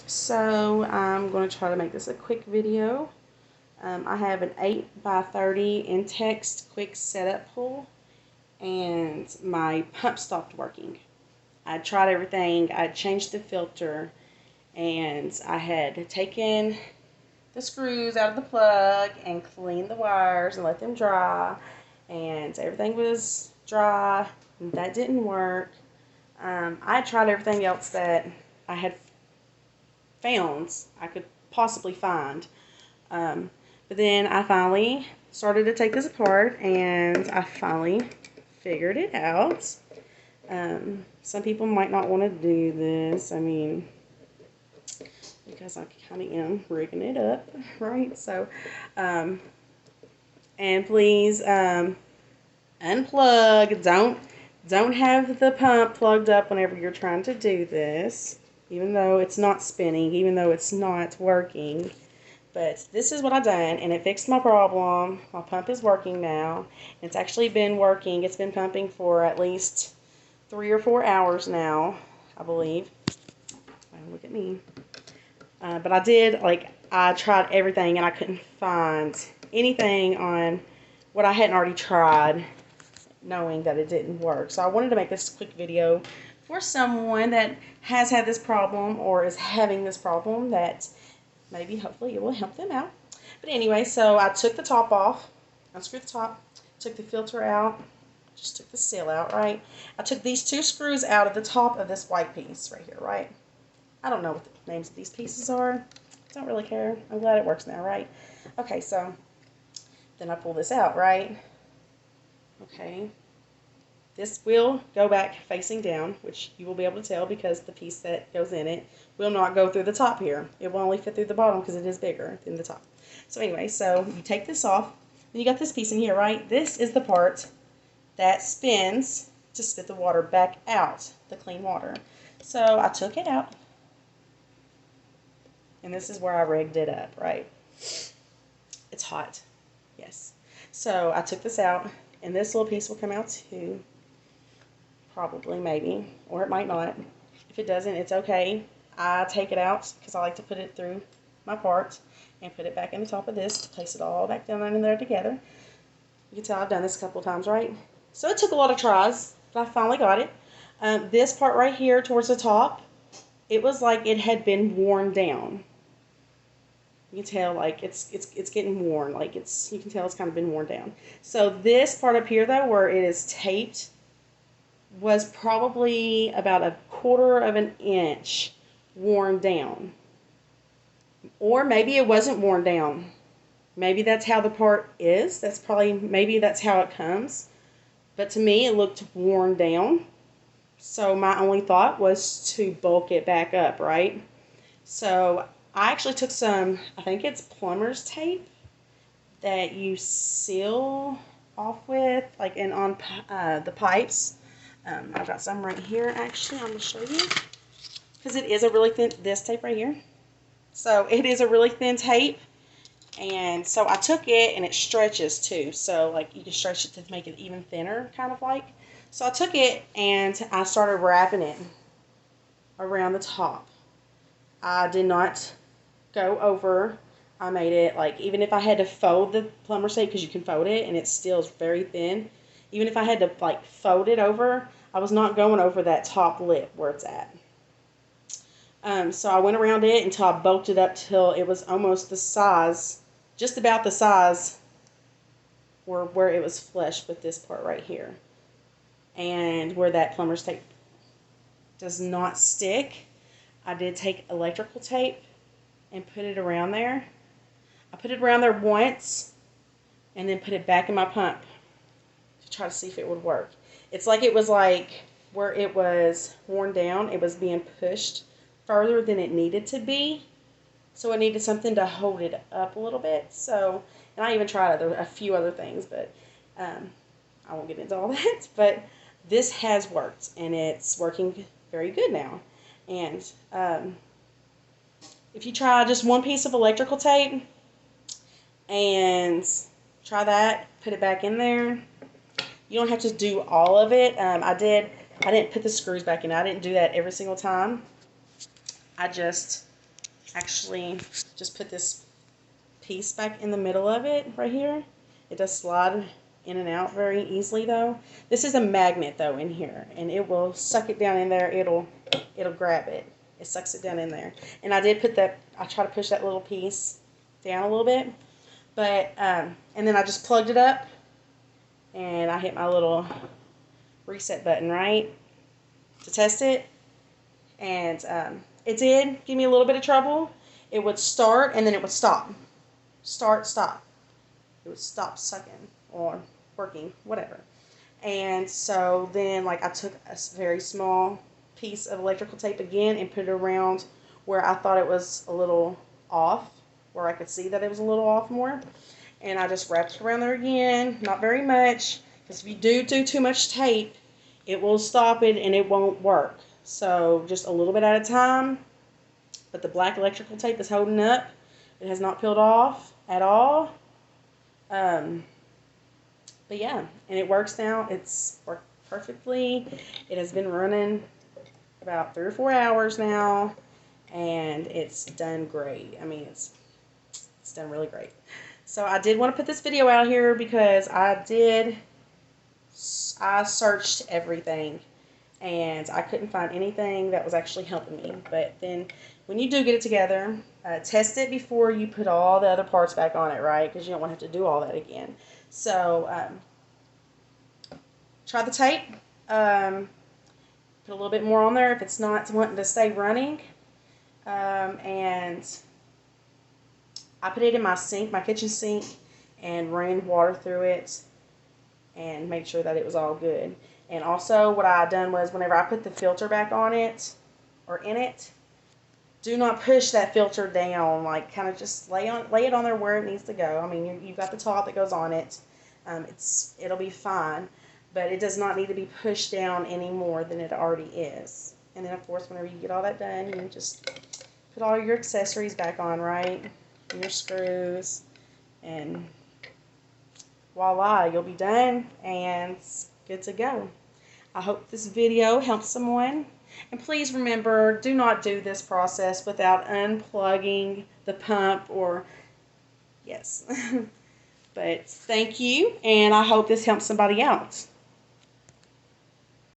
So I'm going to try to make this a quick video. I have an 8x30 Intex quick setup pull, and my pump stopped working. I tried everything. I changed the filter, and I had taken the screws out of the plug and cleaned the wires and let them dry, and everything was dry. And that didn't work. I tried everything else that I had found I could possibly find. But then I finally started to take this apart, and I finally figured it out. Some people might not want to do this. I mean, because I kind of am rigging it up, right? So, and please unplug. Don't have the pump plugged up whenever you're trying to do this, even though it's not spinning, even though it's not working. But this is what I've done, and it fixed my problem. My pump is working now. It's actually been working. It's been pumping for at least 3 or 4 hours now, I believe. Look at me. But I tried everything, and I couldn't find anything on what I hadn't already tried, knowing that it didn't work. So I wanted to make this quick video for someone that has had this problem or is having this problem, that maybe hopefully it will help them out. But anyway, so I took the top off, unscrewed the top, took the filter out, just took the seal out, right? I took these 2 screws out of the top of this white piece right here, right? I don't know what the names of these pieces are. Don't really care. I'm glad it works now, right? Okay, so then I pull this out, right? Okay. This will go back facing down, which you will be able to tell because the piece that goes in it will not go through the top here. It will only fit through the bottom because it is bigger than the top. So anyway, so you take this off. Then you got this piece in here, right? This is the part that spins to spit the water back out, the clean water. So I took it out, and this is where I rigged it up, right? It's hot, yes. So I took this out, and this little piece will come out too. Probably, maybe, or it might not. If it doesn't, it's okay. I take it out because I like to put it through my part and put it back in the top of this to place it all back down in there together. You can tell I've done this a couple of times, right? So it took a lot of tries, but I finally got it. This part right here towards the top, it was like it had been worn down. You can tell like it's getting worn, like you can tell it's kind of been worn down. So this part up here though, where it is taped, was probably about 1/4 of an inch worn down. Or maybe it wasn't worn down. Maybe that's how the part is. Maybe that's how it comes. But to me, it looked worn down. So my only thought was to bulk it back up, right? So I actually took some, I think it's plumber's tape that you seal off with, like on the pipes. I've got some right here, actually. I'm going to show you. Because it is a really thin, this tape right here. So it is a really thin tape. And so I took it, and it stretches too. So like you can stretch it to make it even thinner, kind of like. So I took it, and I started wrapping it around the top. I did not go over. I made it like, even if I had to fold the plumber's tape, because you can fold it, and it still is very thin. Even if I had to like fold it over, I was not going over that top lip where it's at. So I went around it until I bulked it up till it was almost the size, just about the size where it was flush with this part right here. And where that plumber's tape does not stick, I did take electrical tape and put it around there. I put it around there once and then put it back in my pump to try to see if it would work. It's like it was like where it was worn down, it was being pushed further than it needed to be. So it needed something to hold it up a little bit. So, and I even tried a few other things, but I won't get into all that. But this has worked, and it's working very good now. And if you try just one piece of electrical tape and try that, put it back in there. You don't have to do all of it. I didn't put the screws back in. I didn't do that every single time. I just actually just put this piece back in the middle of it right here. It does slide in and out very easily though. This is a magnet though in here, and it will suck it down in there. It'll grab it. It sucks it down in there. And I did put that, I try to push that little piece down a little bit, but and then I just plugged it up, and I hit my little reset button, right, to test it, and it did give me a little bit of trouble. It would start and then it would stop. Start, stop. It would stop sucking or working, whatever. And so then, like, I took a very small piece of electrical tape again and put it around where I thought it was a little off, where I could see that it was a little off more. And I just wrapped it around there again, not very much, because if you do too much tape, it will stop it and it won't work. So just a little bit at a time. But the black electrical tape is holding up. It has not peeled off at all. But yeah, and it works now. It's worked perfectly. It has been running about 3 or 4 hours now, and it's done great. I mean, it's done really great. So I did want to put this video out here because I searched everything, and I couldn't find anything that was actually helping me. But then when you do get it together, test it before you put all the other parts back on it, right? Because you don't want to have to do all that again. So try the tape. Put a little bit more on there if it's not wanting to stay running. And I put it in my sink, my kitchen sink, and ran water through it and made sure that it was all good. And also what I done was, whenever I put the filter back on it, or in it, do not push that filter down. Like, kind of just lay it on there where it needs to go. I mean, you've got the top that goes on it. It'll be fine, but it does not need to be pushed down any more than it already is. And then, of course, whenever you get all that done, you just put all your accessories back on, right? And your screws, and voila, you'll be done and good to go. I hope this video helps someone. And please remember, do not do this process without unplugging the pump or, yes. But thank you, and I hope this helps somebody out.